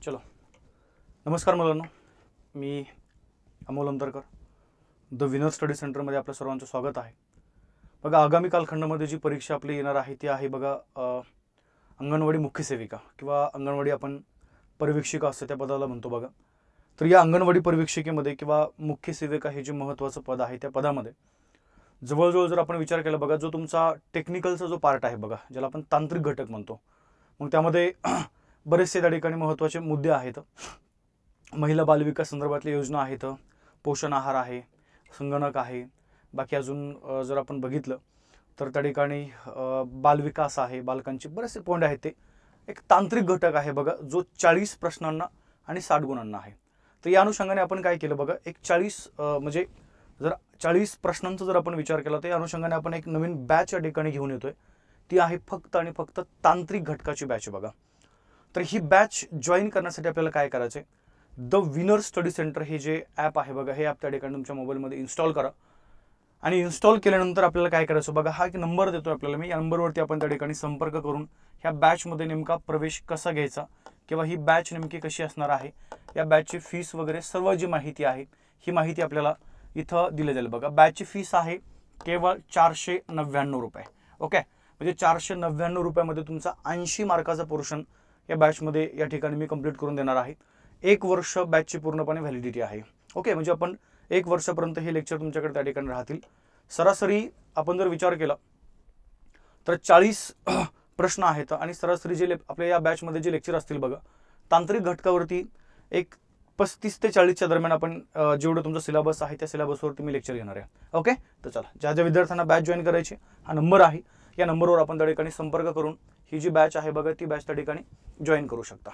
चलो, नमस्कार मुलांनो, मी Amol Antarkar the winner study सेंटरमध्ये आपल्या सर्वांचं स्वागत आहे। बघा, आगामी कालखंडामध्ये जी परीक्षा आपली येणार आहे ती आहे बघा अंगणवाडी मुख्य सेविका किंवा अंगणवाडी आपण परिवीक्षिका असते त्या पदाला म्हणतो बघा। तर या अंगणवाडी परिवीक्षिकेमध्ये किंवा मुख्य सेविका हे जे महत्त्वाचं पद आहे त्या पदामध्ये जवळजवळ जर आपण विचार केला बघा, जो तुमचा टेक्निकलचा जो पार्ट आहे बघा, ज्याला आपण तांत्रिक घटक म्हणतो, मग त्यामध्ये बरेचसे त्या ठिकाणी महत्त्वाचे मुद्दे आहेत। महिला बालविकास संदर्भातल्या योजना आहेत, पोषण आहार आहे, संगणक आहे, बाकी अजून जर आपण बघितलं तर त्या ठिकाणी बालविकास आहे, बालकांचे बरेचसे पॉईंट आहेत। ते एक तांत्रिक घटक आहे बघा, जो 40 प्रश्नांना आणि 60 गुणांना आहे। तर या अनुषंगाने आपण काय केलं बघा, एक 40 म्हणजे जर 40 प्रश्नांचा जर आपण विचार केला तर या अनुषंगाने आपण एक नवीन बॅच या ठिकाणी घेऊन येतोय। ती आहे फक्त आणि फक्त तांत्रिक घटकाची बॅच बघा। तर ही बॅच जॉईन करण्यासाठी आपल्याला काय करायचं आहे, द विनर स्टडी सेंटर हे जे ॲप आहे बघा, हे ॲप त्या ठिकाणी तुमच्या मोबाईलमध्ये इन्स्टॉल करा। आणि इन्स्टॉल केल्यानंतर आपल्याला काय करायचं बघा, हा एक नंबर देतो आपल्याला मी, या नंबरवरती आपण त्या ठिकाणी संपर्क करून ह्या बॅचमध्ये नेमका प्रवेश कसा घ्यायचा किंवा ही बॅच नेमकी कशी असणार आहे, या बॅचची फीस वगैरे सर्व जी माहिती आहे ही माहिती आपल्याला इथं दिली जाईल बघा। बॅचची फीस आहे केवळ 499 रुपये। ओके, म्हणजे 499 रुपयामध्ये तुमचा 80 मार्काचा पोर्शन या बॅचमध्ये या ठिकाणी मी कंप्लीट करून देणार आहे। 1 वर्ष बॅचची पूर्णपणे व्हॅलिडिटी आहे। ओके, म्हणजे आपण 1 वर्षापर्यंत हे लेक्चर तुमच्याकडे त्या ठिकाणी राहतील। सरासरी आपण जर विचार केला तर 40 प्रश्न आहेत आणि सरासरी जे आपल्या या बॅचमध्ये जे लेक्चर असतील बघा, तांत्रिक घटकावरती एक 35 ते 40च्या दरम्यान आपण जेवढं तुमचा सिलेबस आहे त्या सिलेबसवरती मी लेक्चर घेणार आहे। ओके, तर चला, ज्या ज्या विद्यार्थ्यांना बॅच जॉईन करायची हा नंबर आहे, या नंबरवर आपण त्या ठिकाणी संपर्क करून ही जी बॅच आहे बघा ती बॅच त्या ठिकाणी जॉईन करू शकता।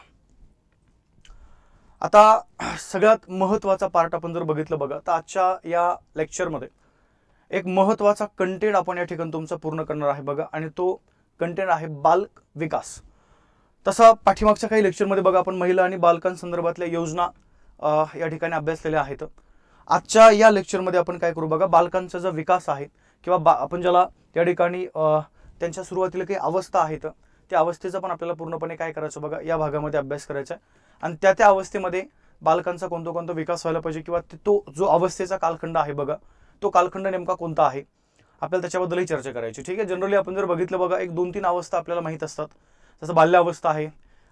आता सगळ्यात महत्त्वाचा पार्ट आपण जर बघितलं बघा, तर आजच्या या लेक्चरमध्ये एक महत्त्वाचा कंटेंट आपण या ठिकाणी तुमचा पूर्ण करणार आहे बघा, आणि तो कंटेंट आहे बालक विकास। तसा पाठीमागच्या काही लेक्चरमध्ये बघा आपण महिला आणि बालकांसंदर्भातल्या योजना या ठिकाणी अभ्यासलेल्या आहेत। आजच्या या लेक्चरमध्ये आपण काय करू बघा, बालकांचा जो विकास आहे किंवा आपण ज्याला त्या ठिकाणी त्यांच्या सुरुवातीला काही अवस्था आहेत त्या अवस्थेचा पण आपल्याला पूर्णपणे काय करायचं बघा, या भागामध्ये अभ्यास करायचा आहे। आणि त्या अवस्थेमध्ये बालकांचा कोणता विकास व्हायला पाहिजे किंवा तो जो अवस्थेचा कालखंड आहे बघा, तो कालखंड नेमका कोणता आहे आपल्याला त्याच्याबद्दलही चर्चा करायची। ठीक आहे, जनरली आपण जर बघितलं बघा, एक 2-3 अवस्था आपल्याला माहीत असतात, जसं बाल्य अवस्था आहे।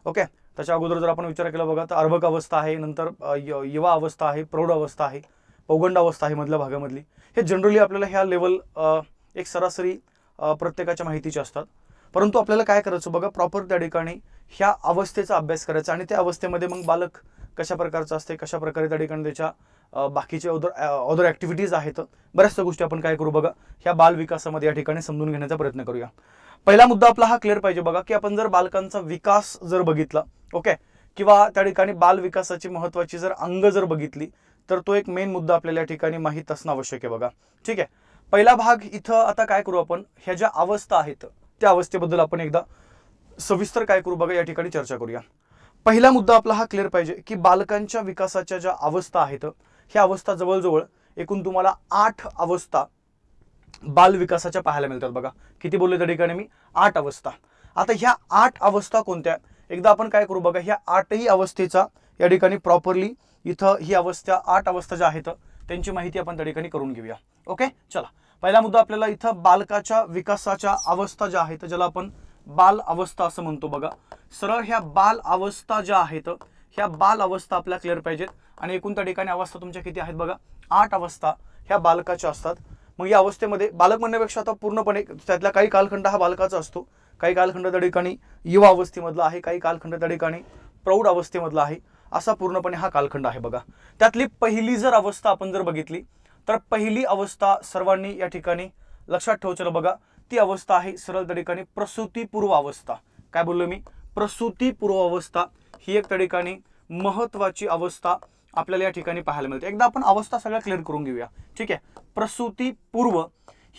ओके, त्याच्या अगोदर जर आपण विचार केला बघा तर अर्भक अवस्था आहे, नंतर युवा अवस्था आहे, प्रौढ अवस्था आहे, पौगंड अवस्था आहे मधल्या भागामधली। हे जनरली आपल्याला ह्या लेवल एक सरासरी प्रत्येकाच्या माहितीचे असतात। परंतु आपल्याला काय करायचं बघा, प्रॉपर त्या ठिकाणी ह्या अवस्थेचा अभ्यास करायचा आणि त्या अवस्थेमध्ये मग बालक कशा प्रकारचं असते, कशा प्रकारे त्या ठिकाणी त्याच्या बाकीचे अदर ॲक्टिव्हिटीज आहेत, बऱ्याचशा गोष्टी आपण काय करू बघा, ह्या बाल विकासामध्ये या ठिकाणी समजून घेण्याचा प्रयत्न करूया। पहिला मुद्दा आपला हा क्लिअर पाहिजे बघा, की आपण जर बालकांचा विकास जर बघितला, ओके, किंवा त्या ठिकाणी बाल विकासाची महत्त्वाची जर अंग जर बघितली तर तो एक मेन मुद्दा आपल्याला या ठिकाणी माहीत असणं आवश्यक आहे बघा। ठीक आहे, पहिला भाग इथं आता काय करू आपण, ह्या ज्या अवस्था आहेत त्या अवस्थेबद्दल आपण एकदा सविस्तर काय करू बघा, या ठिकाणी चर्चा करूया। पहिला मुद्दा आपला हा क्लिअर पाहिजे की बालकांच्या विकासाच्या ज्या अवस्था आहेत ह्या अवस्था जवळजवळ एकूण तुम्हाला 8 अवस्था बाल विकासाच्या पाहायला मिळतात बघा। किती बोलले त्या ठिकाणी मी, 8 अवस्था। आता ह्या 8 अवस्था कोणत्या, एकदा आपण काय करू बघा, ह्या 8ही अवस्थेचा या ठिकाणी प्रॉपरली इथं ही अवस्था 8 अवस्था ज्या आहेत त्यांची माहिती आपण त्या ठिकाणी करून घेऊया। ओके, चला, पहिला मुद्दा आपल्याला इथं बालकाच्या विकासाच्या अवस्था ज्या आहेत ज्याला आपण बाल अवस्था असं म्हणतो बघा। सरळ ह्या बाल अवस्था ज्या आहेत ह्या बाल अवस्था आपल्याला क्लिअर पाहिजेत। आणि एकूण त्या ठिकाणी अवस्था तुमच्या किती आहेत बघा, 8 अवस्था ह्या बालकाच्या असतात। मग या अवस्थेमध्ये बालक म्हणण्यापेक्षा आता पूर्णपणे त्यातला काही कालखंड हा बालकाचा असतो, काही कालखंड त्या ठिकाणी युवा अवस्थेमधला आहे, काही कालखंड त्या ठिकाणी प्रौढ अवस्थेमधला आहे, असा पूर्णपणे हा कालखंड आहे बघा। त्यातली पहिली जर अवस्था आपण जर बघितली तर पहिली अवस्था सर्वांनी या ठिकाणी लक्षात ठेवायचं बघा, ती अवस्था आहे सरळ त्या ठिकाणी प्रसूतीपूर्व अवस्था। काय बोललो मी, प्रसूतीपूर्व अवस्था ही एक त्या ठिकाणी महत्त्वाची अवस्था आपल्याला या ठिकाणी पाहायला मिळते। एकदा आपण अवस्था सगळ्या क्लिअर करून घेऊया। ठीक आहे, प्रसूतीपूर्व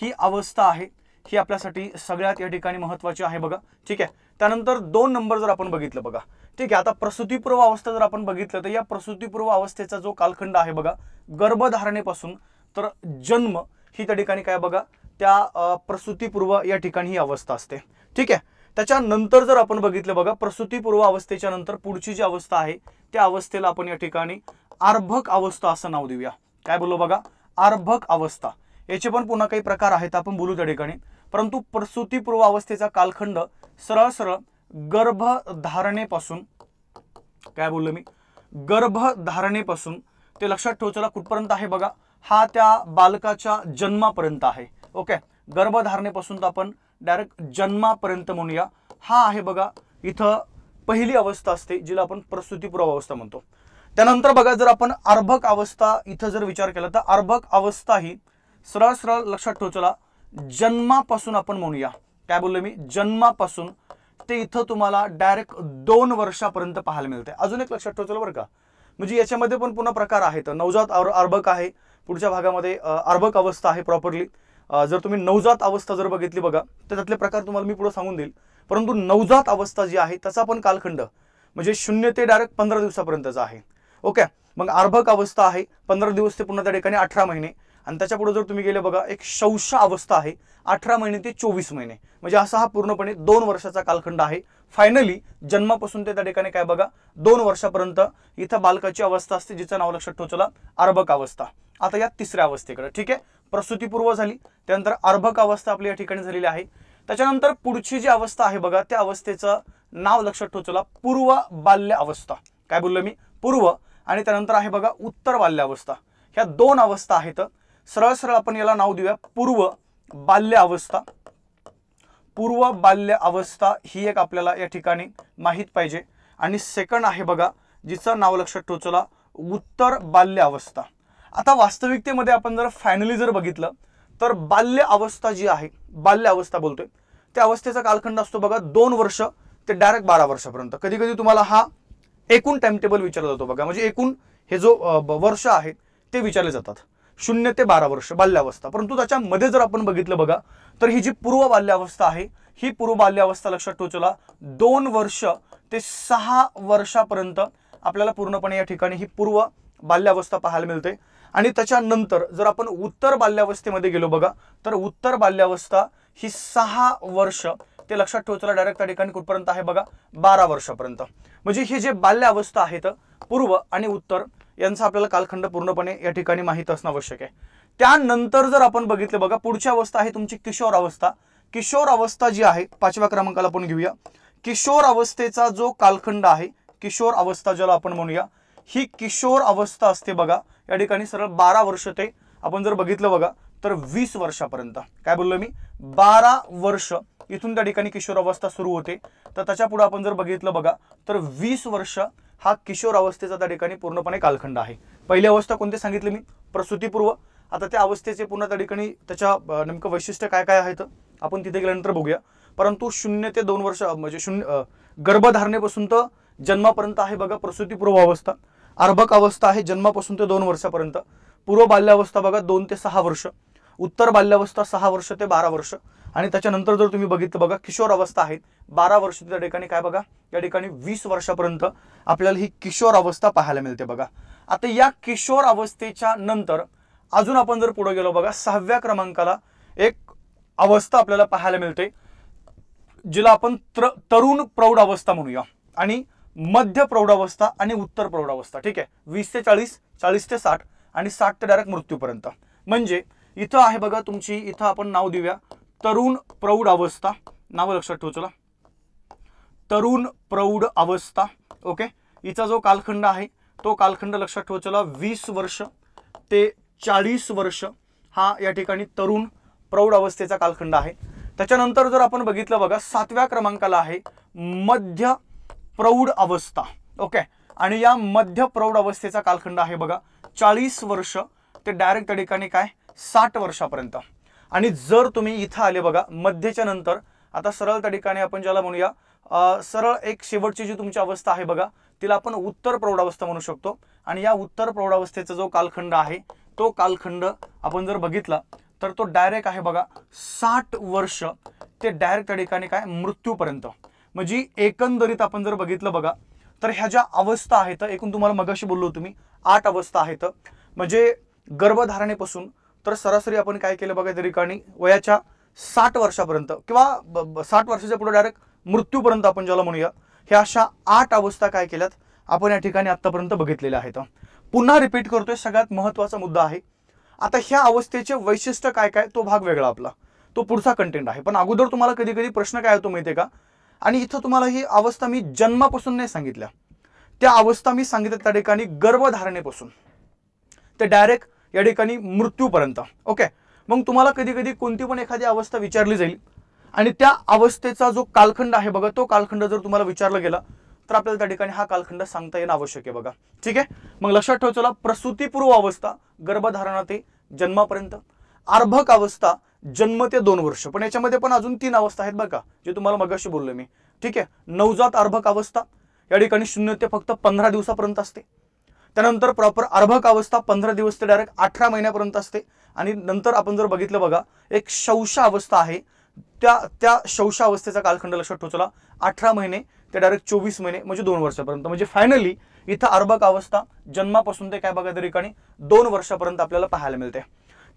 ही अवस्था आहे, ही आपल्यासाठी सगळ्यात या ठिकाणी महत्त्वाची आहे बघा। ठीक आहे, त्यानंतर 2 नंबर जर आपण बघितलं बघा, ठीक आहे, आता प्रसूतीपूर्व अवस्था जर आपण बघितलं तर या प्रसूतीपूर्व अवस्थेचा जो कालखंड आहे बघा, गर्भधारणेपासून तर जन्म ही त्या ठिकाणी काय बघा, त्या प्रसूतीपूर्व या ठिकाणी ही अवस्था असते। ठीक आहे, त्याच्यानंतर जर आपण बघितलं बघा, प्रसूतीपूर्व अवस्थेच्या नंतर पुढची जी अवस्था आहे त्या अवस्थेला आपण या ठिकाणी अर्भक अवस्था असं नाव देऊया. काय बोललो बघा, अर्भक अवस्था. याचे पण पुन्हा काही प्रकार आहेत, आपण बोलू त्या ठिकाणी. परंतु प्रसूतीपूर्व अवस्थेचा कालखंड सरळ सरळ गर्भधारणेपासून, काय बोललो मी, गर्भधारणेपासून ते लक्षात ठेव चला कुठपर्यंत आहे बघा, हा त्या बालकाच्या जन्मापर्यंत आहे. ओके, गर्भधारणेपासून तर आपण डायरेक्ट जन्मापर्यंत म्हणूया. हा आहे बघा इथं पहिली अवस्था असते, जिला आपण प्रसूतीपूर्व अवस्था म्हणतो. त्यानंतर बघा, जर आपण अर्भक अवस्था इथं जर विचार केला तर अर्भक अवस्था ही सरळ सरळ लक्षात ठेव चला जन्मापासून आपण म्हणूया. काय बोललो मी, जन्मापासून ते इथं तुम्हाला डायरेक्ट 2 वर्षापर्यंत पाहायला मिळते. अजून एक लक्षात ठेव चला बरं का, म्हणजे याच्यामध्ये पण पुन्हा प्रकार आहेत. नवजात अर्भक आहे, पुढच्या भागामध्ये अर्भक अवस्था आहे प्रॉपरली. जर तुम्ही नवजात अवस्था जर बघितली बघा तर त्यातले प्रकार तुम्हाला मी पुढे सांगून देईल. परंतु नवजात अवस्था जी आहे त्याचा पण कालखंड म्हणजे 0 ते डायरेक्ट 15 दिवसापर्यंतचा आहे. ओके, मग अर्भक अवस्था आहे 15 दिवस ते पुन्हा त्या ठिकाणी 18 महिने. आणि त्याच्या पुढे जर तुम्ही गेले बघा, एक शौशा अवस्था आहे 18 महिने ते 24 महिने. म्हणजे असा हा पूर्णपणे 2 वर्षाचा कालखंड आहे. फायनली जन्मापासून ते त्या ठिकाणी काय बघा 2 वर्षापर्यंत इथं बालकाची अवस्था असते, जिचं नाव लक्षात ठेव चला अर्भक अवस्था. आता या तिसऱ्या अवस्थेकडे, ठीक आहे, प्रसूतीपूर्व झाली, त्यानंतर अर्भक अवस्था आपली या ठिकाणी झालेली आहे. त्याच्यानंतर पुढची जी अवस्था आहे बघा, त्या अवस्थेचं नाव लक्षात ठेव चला पूर्व बाल्य अवस्था. काय बोललो मी, पूर्व. आणि त्यानंतर आहे बघा उत्तर बाल्य अवस्था. ह्या 2 अवस्था आहेत. सरळ सरळ आपण याला नाव देऊया पूर्व बाल्य अवस्था. पूर्व बाल्य अवस्था ही एक आपल्याला या ठिकाणी माहित पाहिजे. आणि सेकंड आहे बघा, जिचं नाव लक्षात ठेव चला उत्तर बाल्य अवस्था. आता वास्तविकतेमध्ये आपण जर फायनली जर बघितलं तर बाल्य अवस्था जी आहे, बाल्य अवस्था बोलतोय, त्या अवस्थेचा कालखंड असतो बघा 2 वर्ष ते डायरेक्ट 12 वर्षापर्यंत. कधी कधी तुम्हाला हा एकूण टाइम टेबल विचारला जातो बघा, म्हणजे एकूण हे जो वर्ष आहेत ते विचारले जातात. 0 ते 12 वर्ष बाल्यावस्था. परंतु त्याच्यामध्ये जर आपण बघितलं बघा तर ही जी पूर्व बाल्यावस्था आहे, ही पूर्व बाल्यावस्था लक्षात ठेव चला 2 वर्ष ते 6 वर्षापर्यंत आपल्याला पूर्णपणे या ठिकाणी ही पूर्व बाल्यावस्था पाहायला मिळते. आणि त्याच्यानंतर जर आपण उत्तर बाल्यावस्थेमध्ये गेलो बघा तर उत्तर बाल्यावस्था ही 6 वर्ष ते लक्षात ठेव चला डायरेक्ट त्या ठिकाणी कुठपर्यंत आहे बघा 12 वर्षापर्यंत. म्हणजे हे जे बाल्य अवस्था आहेत पूर्व आणि उत्तर यांचा आपल्याला कालखंड पूर्णपणे या ठिकाणी माहित असणं आवश्यक आहे. त्यानंतर जर आपण बघितलं बघा पुढची अवस्था आहे तुमची किशोर अवस्था. किशोर अवस्था जी आहे 5व्या क्रमांकाला आपण घेऊया. किशोर अवस्थेचा जो कालखंड आहे, किशोर अवस्था ज्याला आपण म्हणूया, ही किशोर अवस्था असते बघा या ठिकाणी सरळ 12 वर्ष ते आपण जर बघितलं बघा तर 20 वर्षापर्यंत. काय बोललो मी, 12 वर्ष इथून त्या ठिकाणी किशोर अवस्था सुरू होते. तर त्याच्या पुढे आपण जर बघितलं बघा तर 20 वर्ष हा किशोर अवस्थेचा त्या ठिकाणी पूर्णपणे कालखंड आहे. पहिली अवस्था कोणती सांगितली मी, प्रसूतीपूर्व. आता त्या अवस्थेचे पुन्हा त्या ठिकाणी त्याच्या नेमकं वैशिष्ट्य काय काय आहेत आपण तिथे गेल्यानंतर बघूया. परंतु 0 ते 2 वर्ष म्हणजे गर्भधारणेपासून तर जन्मापर्यंत आहे बघा प्रसूतीपूर्व अवस्था. अर्भक अवस्था आहे जन्मापासून ते 2 वर्षापर्यंत. पूर्व बाल्यावस्था बघा 2 ते 6 वर्ष. उत्तर बाल्यावस्था 6 वर्ष ते 12 वर्ष. आणि त्याच्यानंतर जर तुम्ही बघितलं बघा किशोर अवस्था आहे 12 वर्ष त्या ठिकाणी काय बघा या ठिकाणी 20 वर्षापर्यंत आपल्याला ही किशोर अवस्था पाहायला मिळते बघा. आता या किशोर अवस्थेच्या नंतर अजून आपण जर पुढे गेलो बघा 6व्या क्रमांकाला एक अवस्था आपल्याला पाहायला मिळते जिला आपण तरुण प्रौढ अवस्था म्हणूया. आणि मध्य प्रौढावस्था आणि उत्तर प्रौढावस्था. ठीक आहे, 20 ते 40, 40 ते 60 आणि 60 ते डायरेक्ट मृत्यूपर्यंत. म्हणजे इथं आहे बघा तुमची, इथं आपण नाव देऊया तरुण प्रौढ अवस्था. नाव लक्षात ठेव चला तरुण प्रौढ अवस्था. ओके, हिचा जो कालखंड आहे तो कालखंड लक्षात ठेव चला 20 वर्ष ते 40 वर्ष हा या ठिकाणी तरुण प्रौढ अवस्थेचा कालखंड आहे. त्याच्यानंतर जर आपण बघितलं बघा 7व्या क्रमांकाला आहे मध्य प्रौढ अवस्था. ओके, आणि या मध्य प्रौढ अवस्थेचा कालखंड आहे बघा 40 वर्ष ते डायरेक्ट त्या ठिकाणी काय 60 वर्षापर्यंत. आणि जर तुम्ही इथं आले बघा मध्यच्या नंतर आता सरळ त्या ठिकाणी आपण ज्याला म्हणूया सरळ एक शेवटची जी तुमची अवस्था आहे बघा तिला आपण उत्तर प्रौढावस्था म्हणू शकतो. आणि या उत्तर प्रौढावस्थेचा जो कालखंड आहे तो कालखंड आपण जर बघितला तर तो डायरेक्ट आहे बघा 60 वर्ष ते डायरेक्ट त्या ठिकाणी काय मृत्यूपर्यंत. म्हणजे एकंदरीत आपण जर बघितलं बघा तर ह्या ज्या अवस्था आहेत एकूण तुम्हाला मगाशी बोललो तुम्ही 8 अवस्था आहेत. म्हणजे गर्भधारणेपासून तर सरासरी आपण काय केलं बघा त्या ठिकाणी वयाच्या 60 वर्षापर्यंत किंवा 60 वर्षाच्या पुढे डायरेक्ट मृत्यूपर्यंत आपण ज्याला म्हणूया, ह्या अशा 8 अवस्था काय केल्यात आपण या ठिकाणी आतापर्यंत बघितलेल्या आहेत. पुन्हा रिपीट करतोय, सगळ्यात महत्त्वाचा मुद्दा आहे. आता ह्या अवस्थेचे वैशिष्ट्य काय काय तो भाग वेगळा आपला, तो पुढचा कंटेंट आहे. पण अगोदर तुम्हाला कधी कधी प्रश्न काय होतो माहितीये का, आणि इथं तुम्हाला ही अवस्था मी जन्मापासून नाही सांगितल्या, त्या अवस्था मी सांगितल्या त्या ठिकाणी गर्भधारणेपासून ते डायरेक्ट या ठिकाणी मृत्यूपर्यंत. ओके, मग तुम्हाला कधी कधी कोणती पण एखादी अवस्था विचारली जाईल आणि त्या अवस्थेचा जो कालखंड आहे बघा, तो कालखंड जर तुम्हाला विचारला गेला तर आपल्याला त्या ठिकाणी हा कालखंड सांगता येणं आवश्यक आहे बघा. ठीक आहे, मग लक्षात ठेवा, चला, प्रसूतीपूर्व अवस्था गर्भधारणा ते जन्मापर्यंत, अर्भक अवस्था जन्म ते 2 वर्ष, पण याच्यामध्ये पण अजून 3 अवस्था आहेत बघा, जे तुम्हाला मगाशी बोललो मी. ठीक आहे, नवजात अर्भक अवस्था या ठिकाणी 0 ते फक्त 15 दिवसापर्यंत असते. त्यानंतर प्रॉपर अर्भक अवस्था 15 दिवस ते डायरेक्ट 18 महिन्यापर्यंत असते. आणि नंतर आपण जर बघितलं बघा, एक शौशा अवस्था आहे, त्या शौशा अवस्थेचा कालखंड लक्षात ठेवा, चला, 18 महिने ते डायरेक्ट 24 महिने म्हणजे 2 वर्षापर्यंत. म्हणजे फायनली इथं अर्भक अवस्था जन्मापासून ते काय बघा त्या ठिकाणी 2 वर्षापर्यंत आपल्याला पाहायला मिळते.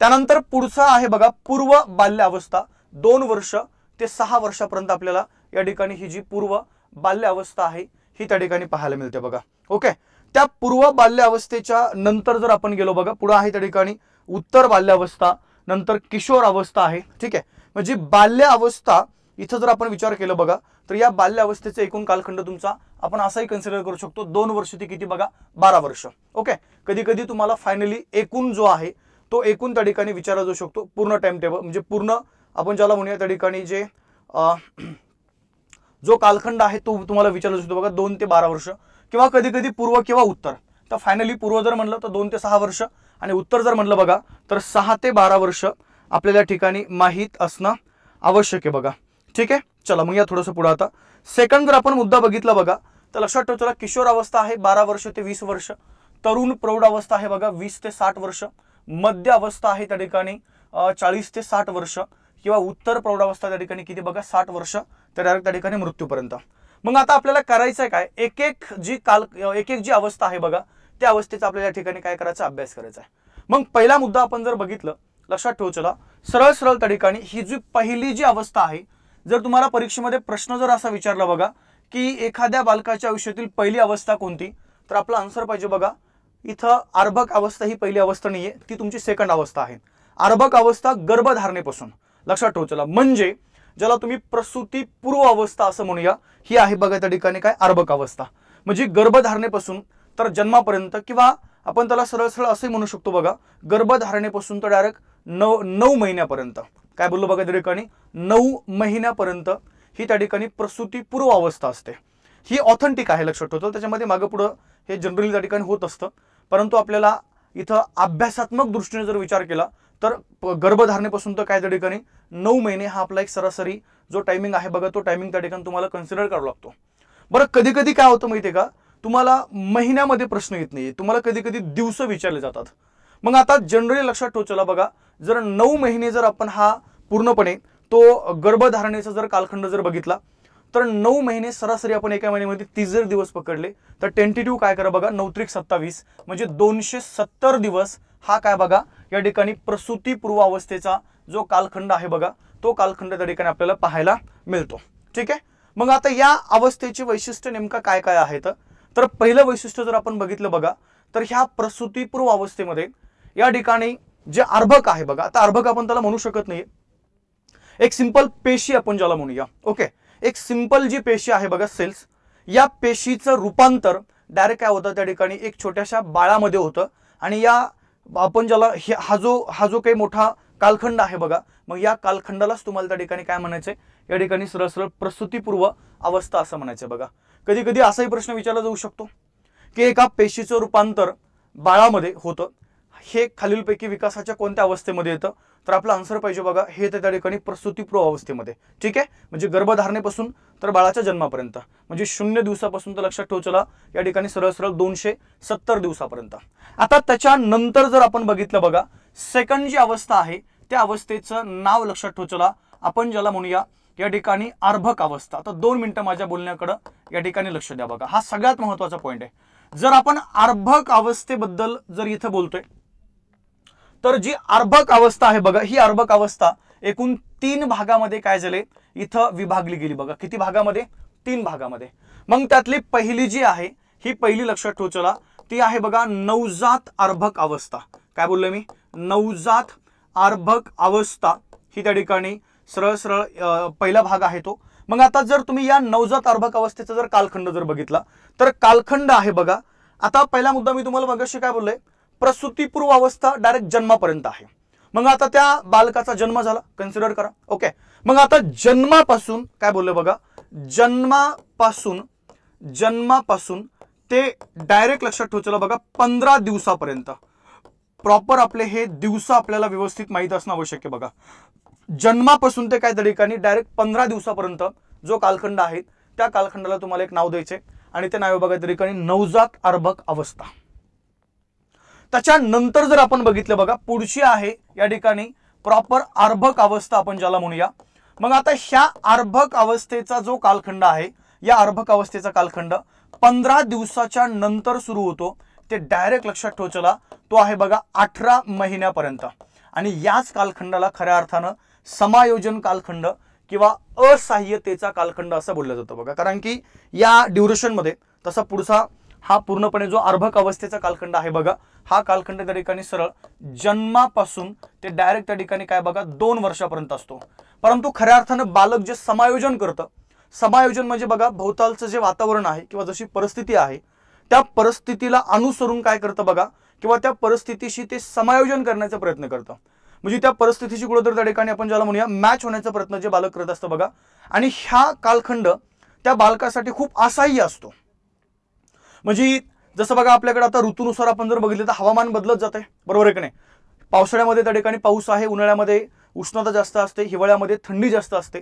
त्यानंतर पुढचा आहे बघा पूर्व बाल्य अवस्था, 2 वर्ष ते 6 वर्षापर्यंत आपल्याला या ठिकाणी ही जी पूर्व बाल्य अवस्था आहे ही त्या ठिकाणी पाहायला मिळते बघा. ओके, त्या पूर्व बाल्य अवस्थेच्या नंतर जर आपण गेलो बघा, पुढे आहे त्या ठिकाणी उत्तर बाल्य अवस्था, नंतर किशोर अवस्था आहे. ठीक आहे, म्हणजे बाल्य अवस्था इथं जर आपण विचार केला बघा, तर या बाल्य अवस्थेचा एकूण कालखंड तुमचा आपण असाही कन्सिडर करू शकतो 2 वर्ष ते किती बघा 12 वर्ष. ओके, कधी कधी तुम्हाला फायनली एकूण जो आहे तो एकूण त्या ठिकाणी विचारला जाऊ शकतो, पूर्ण टाइम टेबल म्हणजे पूर्ण आपण ज्याला म्हणूया त्या ठिकाणी जे जो कालखंड आहे तो तुम्हाला विचारला जाऊ शकतो बघा 2 ते 12 वर्ष, किंवा कधी कधी पूर्व किंवा उत्तर. तर फायनली पूर्व जर म्हणलं तर 2 ते 6 वर्ष, आणि उत्तर जर म्हणलं बघा तर 6 ते 12 वर्ष आपल्याला ठिकाणी माहीत असणं आवश्यक आहे बघा. ठीक आहे, चला मग या थोडंसं पुढे. आता सेकंड जर आपण मुद्दा बघितला बघा, तर लक्षात ठेवा, चला, किशोर अवस्था आहे 12 वर्ष ते 20 वर्ष, तरुण प्रौढ अवस्था आहे बघा 20 ते 60 वर्ष, मध्य अवस्था आहे त्या ठिकाणी 40 ते 60 वर्ष, किंवा उत्तर प्रौढ अवस्था त्या ठिकाणी किती बघा 60 वर्ष तर डायरेक्ट त्या ठिकाणी मृत्यूपर्यंत. मग आता आपल्याला करायचं आहे काय, एक एक जी अवस्था आहे बघा त्या अवस्थेचा आपल्याला या ठिकाणी काय करायचा, अभ्यास करायचा आहे. मग पहिला मुद्दा आपण जर बघितलं, लक्षात ठेवू, चला, सरळ सरळ त्या ठिकाणी ही जी पहिली जी अवस्था आहे, जर तुम्हाला परीक्षेमध्ये प्रश्न जर असा विचारला बघा की एखाद्या बालकाच्या आयुष्यातील पहिली अवस्था कोणती, तर आपला आन्सर पाहिजे बघा इथं अर्भक अवस्था ही पहिली अवस्था नाहीये, ती तुमची सेकंड अवस्था आहे. अर्भक अवस्था गर्भधारणेपासून, लक्षात ठेवू, चला, म्हणजे ज्याला तुम्ही प्रसूती पूर्व अवस्था असं म्हणूया, ही आहे बघा त्या ठिकाणी काय अर्भक अवस्था, म्हणजे गर्भधारणेपासून तर जन्मापर्यंत, किंवा आपण त्याला सरळ सरळ असे म्हणू शकतो बघा गर्भधारणेपासून तर डायरेक्ट 9 महिन्यापर्यंत. काय बोललो बघा त्या ठिकाणी 9 महिन्यापर्यंत ही त्या ठिकाणी प्रसूती पूर्व अवस्था असते. ही ऑथेंटिक आहे, लक्षात ठेवतो. त्याच्यामध्ये मागे पुढं हे जनरली त्या ठिकाणी होत असतं, परंतु आपल्याला इथं अभ्यासात्मक दृष्टीने जर विचार केला तर गर्भधारणेपासून तर काय त्या ठिकाणी 9 महिने हा आपला एक सरासरी जो टायमिंग आहे बघा, तो टायमिंग त्या ठिकाणी तुम्हाला कन्सिडर करावा लागतो. बरं, कधी कधी काय होतं माहितीये का, तुम्हाला महिन्यामध्ये प्रश्न येत नाही, तुम्हाला कधी कधी दिवस विचारले जातात. मग आता जनरली लक्षात ठेवू, चला बघा, जर 9 महिने जर आपण हा पूर्णपणे तो गर्भधारणेचा जर कालखंड जर बघितला तर 9 महिने सरासरी आपण एका महिन्यामध्ये 30 जर दिवस पकडले तर टेंटेटिव्ह काय करा बघा 9 त्रिक 27 म्हणजे 270 दिवस हा काय बघा या ठिकाणी प्रसूती पूर्व अवस्थेचा जो कालखंड आहे बघा, तो कालखंड त्या ठिकाणी आपल्याला पाहायला मिळतो. ठीक आहे, मग आता या अवस्थेचे वैशिष्ट्य नेमका काय काय आहेत, तर पहिलं वैशिष्ट्य जर आपण बघितलं बघा तर ह्या प्रसूतीपूर्व अवस्थेमध्ये या ठिकाणी जे अर्भक आहे बघा, आता अर्भक आपण त्याला म्हणू शकत नाही, एक सिंपल पेशी आपण ज्याला म्हणूया. ओके, एक सिंपल जी पेशी आहे बघा सेल्स, या पेशीचं रूपांतर डायरेक्ट काय होतं त्या ठिकाणी एक छोट्याशा बाळामध्ये होतं, आणि या आपण ज्याला हा जो काही मोठा कालखंड आहे बघा, मग या कालखंडालाच तुम्हाला त्या ठिकाणी काय म्हणायचंय, या ठिकाणी सरळ सरळ प्रसूतीपूर्व अवस्था असं म्हणायचंय बघा. कधी कधी असाही प्रश्न विचारला जाऊ शकतो की एका पेशीचं रूपांतर बाळामध्ये होतं, हे खालीलपैकी विकासाच्या कोणत्या अवस्थेमध्ये येतं, तर आपला आन्सर पाहिजे बघा हे त्या ठिकाणी प्रसूतीपूर्व अवस्थेमध्ये. ठीक आहे, म्हणजे गर्भधारणेपासून तर बाळाच्या जन्मापर्यंत म्हणजे 0 दिवसापासून तर लक्षात ठेवू, चला या ठिकाणी सरळ सरळ 270 दिवसापर्यंत. आता त्याच्यानंतर जर आपण बघितलं बघा सेकंड जी अवस्था आहे त्या अवस्थेचं नाव लक्षात ठेवू, चला आपण ज्याला म्हणूया या ठिकाणी अर्भक अवस्था. आता 2 मिनिटं माझ्या बोलण्याकडे या ठिकाणी लक्ष द्या बघा, हा सगळ्यात महत्त्वाचा पॉईंट आहे. जर आपण अर्भक अवस्थेबद्दल जर इथं बोलतोय तर जी अर्भक अवस्था आहे बघा, ही अर्भक अवस्था एकूण 3 भागामध्ये काय झाले इथं विभागली गेली बघा। किती भागामध्ये? 3 भागामध्ये। मग त्यातली पहिली जी आहे ही पहिली लक्षात ठेवू चला, ती आहे बघा नवजात अर्भक अवस्था। काय बोललोय मी? नवजात अर्भक अवस्था ही त्या ठिकाणी सरळ सरळ पहिला भाग आहे तो। मग आता जर तुम्ही या नवजात अर्भक अवस्थेचा जर कालखंड जर बघितला तर कालखंड आहे बघा। आता पहिला मुद्दा मी तुम्हाला मगाशी काय बोललोय, प्रसूतीपूर्व अवस्था डायरेक्ट जन्मापर्यंत आहे। मग आता त्या बालकाचा जन्म झाला, कन्सिडर करा, ओके। मग आता जन्मापासून काय बोललोय बघा, जन्मापासून ते डायरेक्ट लक्षात ठेवू बघा 15 दिवसापर्यंत। प्रॉपर आपले हे दिवस आपल्याला व्यवस्थित माहित असणं आवश्यक आहे बघा। जन्मापासून ते काय त्या ठिकाणी डायरेक्ट 15 दिवसापर्यंत जो कालखंड आहे त्या कालखंडाला तुम्हाला एक नाव द्यायचे आणि ते नाव बघा त्या ठिकाणी नवजात अर्भक अवस्था। त्याच्यानंतर जर आपण बघितलं बघा पुढची आहे या ठिकाणी प्रॉपर अर्भक अवस्था आपण ज्याला म्हणूया। मग आता ह्या अर्भक अवस्थेचा जो कालखंड आहे, या अर्भक अवस्थेचा कालखंड 15 दिवसाच्या नंतर सुरू होतो, ते डायरेक्ट लक्षात ठेवू चला, तो आहे बघा 18 महिन्यापर्यंत। आणि याच कालखंडाला खऱ्या अर्थानं समायोजन कालखंड किंवा असहाय्यतेचा कालखंड असं बोललं जातं बघा। कारण की या ड्युरेशन मध्ये तसा पुढचा हा पूर्णपणे जो अर्भक अवस्थेचा कालखंड आहे बघा, हा कालखंड त्या ठिकाणी सरळ जन्मापासून ते डायरेक्ट त्या ठिकाणी काय बघा 2 वर्षापर्यंत असतो। परंतु खऱ्या अर्थानं बालक जे समायोजन करतं, समायोजन म्हणजे बघा भोवतालचं जे वातावरण आहे किंवा जशी परिस्थिती आहे त्या परिस्थितीला अनुसरून काय करतं बघा, किंवा त्या परिस्थितीशी ते समायोजन करण्याचा प्रयत्न करतं। म्हणजे त्या परिस्थितीशी कुठेतरी त्या ठिकाणी आपण ज्याला म्हणूया मॅच होण्याचा प्रयत्न जे बालक करत असतं बघा। आणि ह्या कालखंड त्या बालकासाठी खूप असहाय्य असतो। म्हणजे जसं बघा आपल्याकडे आता ऋतूनुसार आपण जर बघितलं तर हवामान बदलत जाते, बरोबर आहे की नाही? पावसाळ्यामध्ये त्या ठिकाणी पाऊस आहे, उन्हाळ्यामध्ये उष्णता जास्त असते, हिवाळ्यामध्ये थंडी जास्त असते।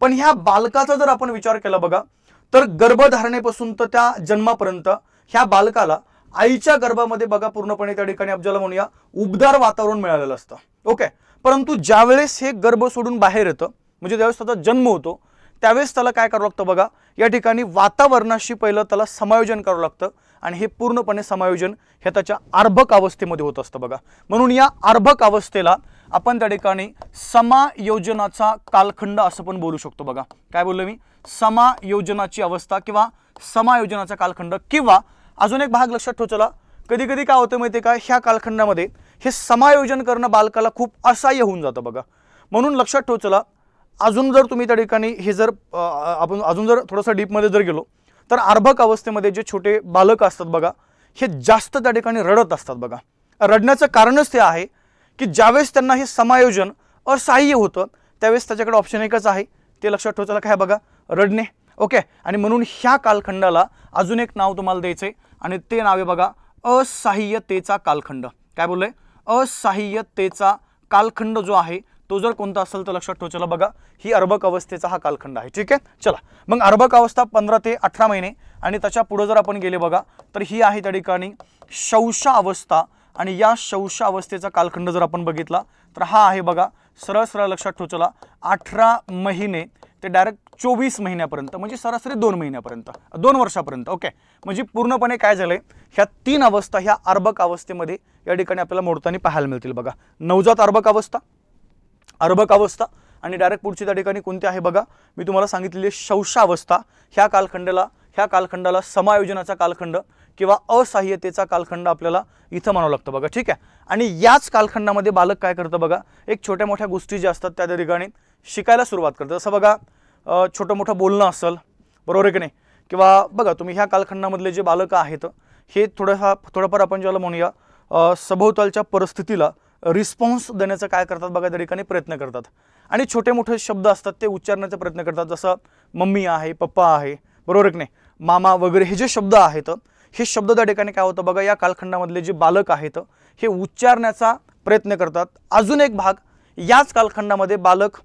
पण ह्या बालकाचा जर आपण विचार केला बघा तर गर्भधारणेपासून तर त्या जन्मापर्यंत ह्या बालकाला आईच्या गर्भामध्ये बघा पूर्णपणे त्या ठिकाणी आपल्याला म्हणूया उबदार वातावरण मिळालेलं असतं, ओके। परंतु ज्यावेळेस हे गर्भ सोडून बाहेर येतं, म्हणजे ज्यावेळेस त्याचा जन्म होतो त्यावेळेस त्याला काय करावं लागतं बघा, या ठिकाणी वातावरणाशी पहिलं त्याला समायोजन करावं लागतं आणि हे पूर्णपणे समायोजन हे त्याच्या अर्भक अवस्थेमध्ये होत असतं बघा। म्हणून या अर्भक अवस्थेला आपण त्या ठिकाणी समायोजनाचा कालखंड असं पण बोलू शकतो बघा। काय बोललो मी? समायोजनाची अवस्था किंवा समायोजनाचा कालखंड। किंवा अजून एक भाग लक्षात ठेवा चला, कधी कधी काय होतं माहिती का, ह्या कालखंडामध्ये हे समायोजन करणं बालकाला खूप असहाय्य होऊन जातं बघा। म्हणून लक्षात ठेवा चला, अजून जर तुम्ही त्या ठिकाणी हे जर आपण अजून जर थोडंसं डीपमध्ये जर गेलो तर अर्भक अवस्थेमध्ये जे छोटे बालक असतात बघा हे जास्त त्या ठिकाणी रडत असतात बघा। रडण्याचं कारणच ते आहे की ज्यावेळेस त्यांना हे समायोजन असहाय्य होतं त्यावेळेस त्याच्याकडे ऑप्शन एकच आहे, ते लक्षात ठेवा चला, काय बघा, रडणे, ओके। आणि म्हणून ह्या कालखंडाला अजून एक नाव तुम्हाला द्यायचंय आणि ते नाव आहे बघा असहाय्यतेचा कालखंड। काय बोललोय? असहाय्यतेचा कालखंड जो आहे तो जर कोणता असेल तर लक्षात ठेवा चला बघा, ही अर्भक अवस्थेचा हा कालखंड आहे, ठीक आहे। चला मग अर्भक अवस्था 15 ते 18 महिने आणि त्याच्या पुढे जर आपण गेले बघा तर ही आहे त्या ठिकाणी शौशा अवस्था। आणि या शौशा अवस्थेचा कालखंड जर आपण बघितला तर हा आहे बघा सरळ सरळ लक्षात ठेवा चला 18 महिने ते डायरेक्ट 24 महिन्यापर्यंत, म्हणजे सरासरी 2 महिन्यापर्यंत, 2 वर्षापर्यंत, ओके। म्हणजे पूर्णपणे काय झालंय, ह्या 3 अवस्था ह्या अर्भक अवस्थेमध्ये या ठिकाणी आपल्याला मोडताना पाहायला मिळतील बघा। नवजात अर्भक अवस्था, अर्भक अवस्था आणि डायरेक्ट पुढची त्या ठिकाणी कोणती आहे बघा, मी तुम्हाला सांगितलेली शौशा अवस्था। ह्या कालखंडाला समायोजनाचा कालखंड किंवा असहाय्यतेचा कालखंड आपल्याला इथं म्हणावं लागतं बघा, ठीक आहे। आणि याच कालखंडामध्ये बालक काय करतं बघा, एक छोट्या मोठ्या गोष्टी ज्या असतात त्या ठिकाणी शिकायला सुरुवात करतं। जसं बघा छोटं मोठं बोलणं असेल, बरोबर आहे की नाही? किंवा बघा तुम्ही ह्या कालखंडामधले जे बालक आहेत हे थोडंफार आपण ज्याला म्हणूया सभोवतालच्या परिस्थितीला रिस्पॉन्स देण्याचा काय करतात बघा त्या ठिकाणी प्रयत्न करतात। आणि छोटे मोठे शब्द असतात ते उच्चारण्याचा प्रयत्न करतात, जसं मम्मी आहे, पप्पा आहे, बरोबर आहे की नाही, मामा वगैरे हे जे शब्द आहेत हे शब्द त्या ठिकाणी काय होतं बघा, या कालखंडामधले जे बालक आहेत हे उच्चारण्याचा प्रयत्न करतात। अजून एक भाग याच कालखंडामध्ये बालक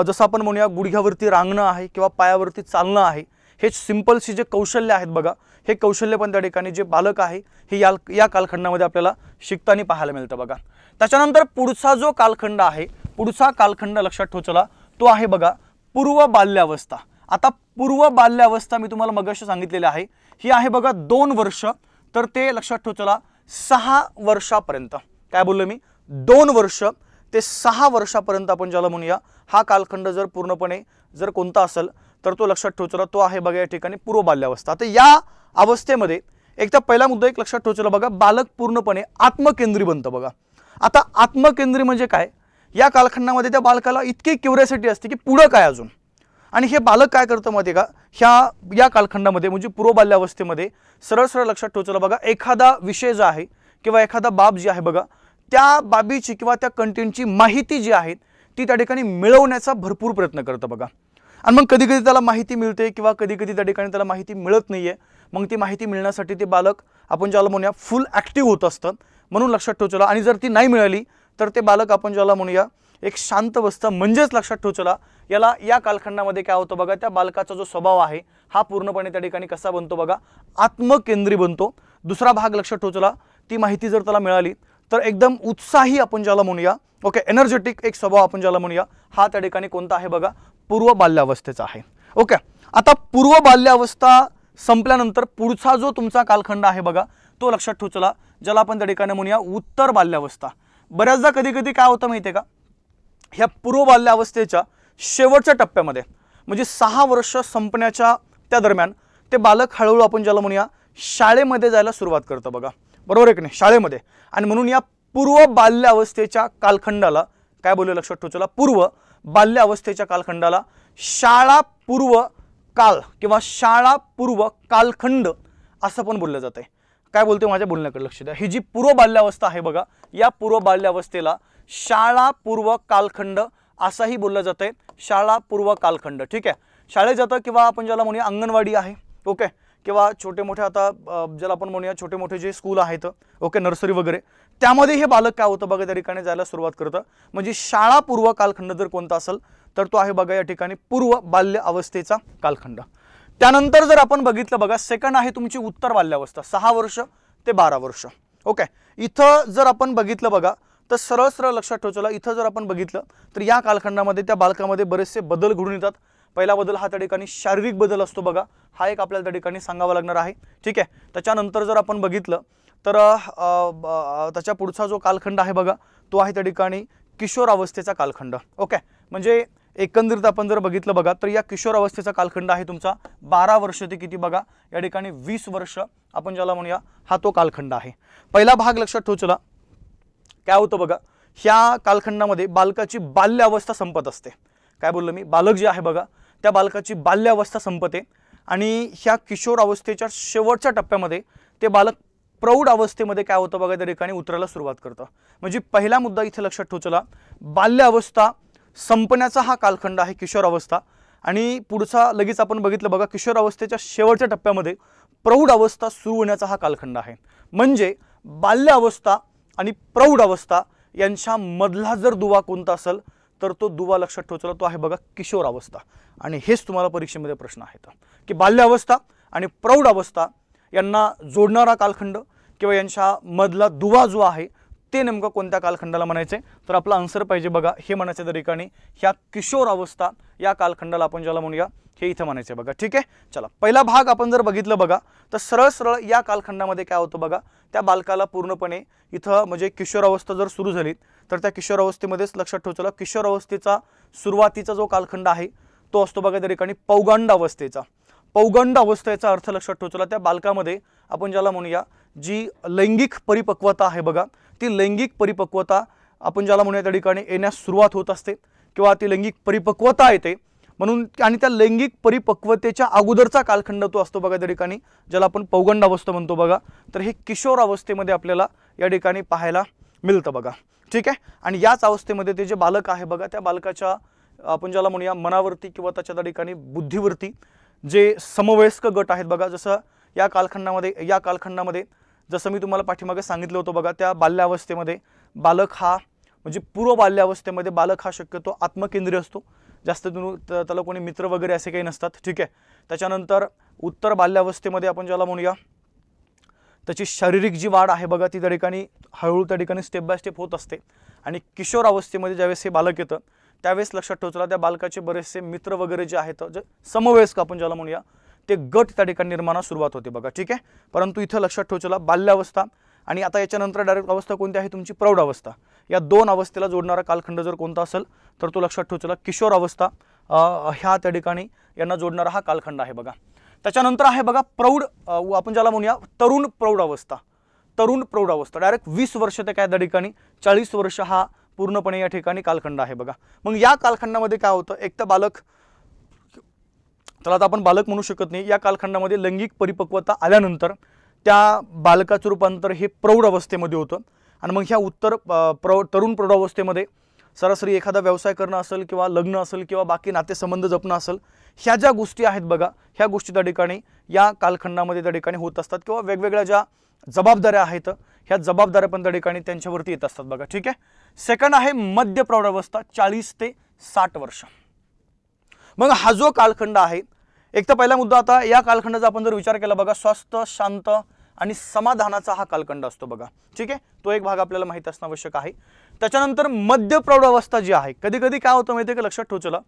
जसं आपण म्हणूया गुडघ्यावरती रांगणं आहे किंवा पायावरती चालणं आहे, हे सिंपलशी जे कौशल्य आहेत बघा, हे कौशल्य पण त्या ठिकाणी जे बालक आहे हे या कालखंडामध्ये आपल्याला शिकताना पाहायला मिळतं बघा। त्याच्यानंतर पुढचा जो कालखंड आहे, पुढचा कालखंड लक्षात ठेवा चला, तो आहे बघा पूर्व बाल्यावस्था। आता पूर्व बाल्यावस्था मी तुम्हाला मगाशी सांगितलेली आहे, ही आहे बघा 2 वर्ष तर ते लक्षात ठेवा चला 6 वर्षापर्यंत। काय बोललो मी? 2 वर्ष ते 6 वर्षापर्यंत आपण ज्याला म्हणूया हा कालखंड जर पूर्णपणे जर कोणता असेल तर तो लक्षात ठेवचला तो आहे बघा या ठिकाणी पूर्व बाल्यावस्था। आता या अवस्थेमध्ये एक तर पहिला मुद्दा एक लक्षात ठेवचला बघा, बालक पूर्णपणे आत्मकेंद्री बनतं बघा। आता आत्मकेंद्री म्हणजे काय, या कालखंडामध्ये त्या बालकाला इतकी क्युरियोसिटी असते की पुढे काय अजून, आणि हे बालक काय करतं माहिती का, या कालखंडामध्ये म्हणजे पूर्व बाल्यावस्थेमध्ये सरळ सरळ लक्षात ठेवचला बघा, एखादा विषय जो आहे किंवा एखादा बाब जी आहे बघा, त्या बाबीची किंवा त्या कंटेंटची माहिती जी आहे ती त्या ठिकाणी मिळवण्याचा भरपूर प्रयत्न करतं बघा। आणि मग कधी कधी त्याला माहिती मिळते किंवा कधी कधी त्या ठिकाणी त्याला माहिती मिळत नाहीये, मग ती माहिती मिळण्यासाठी ते बालक आपण ज्याला म्हणूया फुल ॲक्टिव्ह होत असतं, म्हणून लक्षात ठेवचला। आणि जर ती नाही मिळाली तर ते बालक आपण ज्याला म्हणूया एक शांत बसतं, म्हणजेच लक्षात ठेवचला याला या कालखंडामध्ये काय होतं बघा, त्या बालकाचा जो स्वभाव आहे हा पूर्णपणे त्या ठिकाणी कसा बनतो बघा, आत्मकेंद्री बनतो। दुसरा भाग लक्षात ठेवचला, ती माहिती जर त्याला मिळाली तर एकदम उत्साही आपण ज्याला म्हणूया, ओके, एनर्जेटिक एक स्वभाव आपण ज्याला म्हणूया, हा त्या ठिकाणी कोणता आहे बघा, पूर्व बाल्यावस्थेचा आहे। ओके, आता पूर्व बाल्यावस्था संपल्यानंतर पुढचा जो तुमचा कालखंड आहे बघा, तो लक्षात ठेवचला, ज्याला आपण त्या ठिकाणी म्हणूया उत्तर बाल्यावस्था। बऱ्याचदा कधी कधी काय होतं माहिती आहे का, ह्या पूर्व बाल्यावस्थेच्या शेवटच्या टप्प्यामध्ये म्हणजे 6 वर्ष संपण्याच्या त्या दरम्यान ते बालक हळूहळू आपण ज्याला म्हणूया शाळेमध्ये जायला सुरुवात करतं बघा, बरोबर आहे की नाही, शाळेमध्ये। आणि म्हणून या पूर्व बाल्यावस्थेच्या कालखंडाला काय बोलले लक्षात ठेवचला, पूर्व बाल्यावस्थेच्या कालखंडाला शाळा पूर्व काल किंवा शाळा पूर्व कालखंड असं पण बोललं जातंय। काय बोलते माझ्या बोलण्याकडे लक्ष द्या, ही जी पूर्व बाल्यावस्था आहे बघा, या पूर्व बाल्यावस्थेला शाळा पूर्व कालखंड असंही बोललं जातंय, शाळा पूर्व कालखंड। ठीक आहे, शाळेत जातं किंवा आपण ज्याला म्हणूया अंगणवाडी आहे, ओके, किंवा छोटे मोठे आता ज्याला आपण म्हणूया छोटे मोठे जे स्कूल आहेत, ओके, नर्सरी वगैरे, त्यामध्ये हे बालक काय होतं बघा त्या ठिकाणी जायला सुरुवात करतं। म्हणजे शाळा पूर्व कालखंड जर कोणता असेल तर तो आहे बघा या ठिकाणी पूर्व बाल्य अवस्थेचा कालखंड। त्यानंतर जर आपण बघितलं बघा, सेकंड आहे तुमची उत्तर बाल्यावस्था, 6 वर्ष ते 12 वर्ष। ओके, इथं जर आपण बघितलं बघा तर सरळ सरळ लक्षात ठेवचला, इथं जर आपण बघितलं तर या कालखंडामध्ये त्या बालकामध्ये बरेचसे बदल घडून येतात। पहिला बदल हा त्या ठिकाणी शारीरिक बदल असतो बघा, हा एक आपल्याला त्या ठिकाणी सांगावा लागणार आहे। ठीक आहे, त्याच्यानंतर जर आपण बघितलं तर त्याच्या पुढचा जो कालखंड आहे बघा, तो आहे त्या ठिकाणी किशोर अवस्थेचा कालखंड। ओके, म्हणजे एकंदरीत आपण जर बघितलं बघा तर या किशोर अवस्थेचा कालखंड आहे तुमचा 12 वर्ष ते किती बघा या ठिकाणी 20 वर्ष आपण ज्याला म्हणूया हा तो कालखंड आहे। पहिला भाग लक्षात ठेवचला, काय होतं बघा, ह्या कालखंडामध्ये बालकाची बाल्यावस्था संपत असते। काय बोललो मी, बालक जे आहे बघा त्या बालकाची बाल्यावस्था संपते आणि ह्या किशोर अवस्थेच्या शेवटच्या टप्प्यामध्ये ते बालक प्रौढ अवस्थेमध्ये काय होतं बघा त्या ठिकाणी उतरायला सुरुवात करतं। म्हणजे पहिला मुद्दा इथे लक्षात ठेवचला, बाल्यावस्था संपण्याचा हा कालखंड आहे किशोर अवस्था, आणि पुढचा लगेच आपण बघितलं बघा किशोर अवस्थेच्या शेवटच्या टप्प्यामध्ये प्रौढ अवस्था सुरू होण्याचा हा कालखंड आहे। म्हणजे बाल्य अवस्था आणि प्रौढ अवस्था यांच्या मधला जर दुवा कोणता असेल तर तो दुवा लक्षात ठेवचला, तो आहे बघा किशोर अवस्था। आणि हेच तुम्हाला परीक्षेमध्ये प्रश्न आहेत की बाल्य अवस्था आणि प्रौढ अवस्था यांना जोडणारा कालखंड किंवा यांच्या मधला दुवा जो आहे ते नेमकं कोणत्या कालखंडाला म्हणायचे, तर आपला आन्सर पाहिजे बघा हे म्हणायचं त्या ठिकाणी ह्या किशोर अवस्था या कालखंडाला आपण ज्याला म्हणूया हे इथं म्हणायचे बघा। ठीक आहे, चला पहिला भाग आपण जर बघितलं बघा तर सरळ सरळ या कालखंडामध्ये काय होतं बघा, त्या बालकाला पूर्णपणे इथं म्हणजे किशोर अवस्था जर सुरू झाली तर त्या किशोर अवस्थेमध्येच लक्षात ठेवचला, किशोर अवस्थेचा सुरुवातीचा जो कालखंड आहे तो असतो बघा त्या ठिकाणी पौगंड अवस्थेचा। पौगंड अवस्थेचा अर्थ लक्षात ठेवचला, त्या बालकामध्ये आपण ज्याला म्हणूया जी लैंगिक परिपक्वता आहे बघा, ती लैंगिक परिपक्वता आपण ज्याला म्हणूया त्या ठिकाणी येण्यास सुरुवात होत असते किंवा ती लैंगिक परिपक्वता येते म्हणून, आणि त्या लैंगिक परिपक्वतेच्या अगोदरचा कालखंड तो असतो बघा त्या ठिकाणी ज्याला आपण पौगंड अवस्था म्हणतो बघा, तर हे किशोर अवस्थेमध्ये आपल्याला या ठिकाणी पाहायला मिळतं बघा। ठीक आहे, आणि याच अवस्थेमध्ये ते जे बालक आहे बघा त्या बालकाच्या आपण ज्याला म्हणूया मनावरती किंवा त्याच्या त्या ठिकाणी बुद्धीवरती जे समवयस्क गट आहेत बघा, जसं या कालखंडामध्ये जसं मी तुम्हाला पाठीमागे सांगितलं होतं बघा, त्या बाल्यावस्थेमध्ये बालक हा म्हणजे पूर्व बाल्यावस्थेमध्ये बालक हा शक्यतो आत्मकेंद्रीय असतो, जास्त त्याला कोणी मित्र वगैरे असे काही नसतात। ठीक आहे, त्याच्यानंतर उत्तर बाल्यावस्थेमध्ये आपण ज्याला म्हणूया त्याची शारीरिक जी वाढ आहे बघा ती त्या ठिकाणी हळूहळू त्या ठिकाणी स्टेप बाय स्टेप होत असते, आणि किशोर अवस्थेमध्ये ज्यावेळेस हे बालक येतं त्यावेळेस लक्षात ठेवचला त्या बालकाचे बरेचसे मित्र वगैरे जे आहेत जे समवयस्क आपण ज्याला म्हणूया ते गट त्या ठिकाणी निर्माणास सुरुवात होते बघा। ठीक आहे, परंतु इथं लक्षात ठेवचला बाल्यावस्था आणि आता याच्यानंतर डायरेक्ट अवस्था कोणती आहे तुमची प्रौढ अवस्था, या दोन अवस्थेला जोडणारा कालखंड जर कोणता असेल तर तो लक्षात ठेवा, किशोर अवस्था ह्या त्या ठिकाणी यांना जोडणारा हा कालखंड आहे बघा। त्याच्यानंतर आहे बघा प्रौढ, आपण ज्याला म्हणूया तरुण प्रौढ अवस्था। तरुण प्रौढ अवस्था डायरेक्ट 20 वर्ष ते काय त्या ठिकाणी 40 वर्ष हा पूर्णपणे या ठिकाणी कालखंड आहे बघा। मग या कालखंडामध्ये काय होतं, एक तर बालक, त्याला आता आपण बालक म्हणू शकत नाही, या कालखंडामध्ये लैंगिक परिपक्वता आल्यानंतर त्या बालकाचं रूपांतर हे प्रौढ अवस्थेमध्ये होतं। आणि मग ह्या तरुण प्रौढ अवस्थेमध्ये सरासरी एखादा व्यवसाय करणं असेल किंवा लग्न असेल किंवा बाकी नातेसंबंध जपणं असेल, ह्या ज्या गोष्टी आहेत बघा, ह्या गोष्टी त्या ठिकाणी या कालखंडामध्ये त्या ठिकाणी होत असतात किंवा वेगवेगळ्या ज्या जबाबदाऱ्या आहेत ह्या जबाबदाऱ्या पण त्या ठिकाणी त्यांच्यावरती येत असतात बघा। ठीक आहे। सेकंड आहे मध्य प्रौढ अवस्था 40 ते 60 वर्ष। मग हा जो कालखंड आहे, एक तर पहिला मुद्दा, आता या कालखंडाचा आपण जर विचार केला बघा, स्वस्थ, शांत आणि समाधानाचा हा कालखंड असतो बघा। ठीक आहे, तो एक भाग आपल्याला माहित असणं आवश्यक आहे। त्याच्यानंतर मध्य प्रौढ अवस्था जी आहे, कधी कधी काय होतं माहिती आहे का, लक्षात ठेवा चला,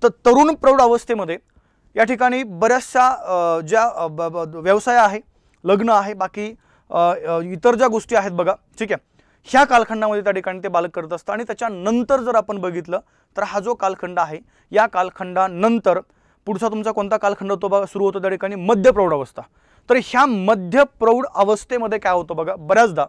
तर तरुण प्रौढ अवस्थेमध्ये या ठिकाणी बऱ्याचशा ज्या व्यवसाय आहे, लग्न आहे, बाकी इतर ज्या गोष्टी आहेत बघा, ठीक आहे, ह्या कालखंडामध्ये त्या ठिकाणी ते बालक करत असतं। आणि त्याच्यानंतर जर आपण बघितलं तर हा जो कालखंड आहे, या कालखंडानंतर पुढचा तुमचा कोणता कालखंड होतो बघा, सुरू होतो त्या ठिकाणी मध्य प्रौढ अवस्था। तर ह्या मध्य प्रौढ अवस्थेमध्ये काय होतं बघा, बऱ्याचदा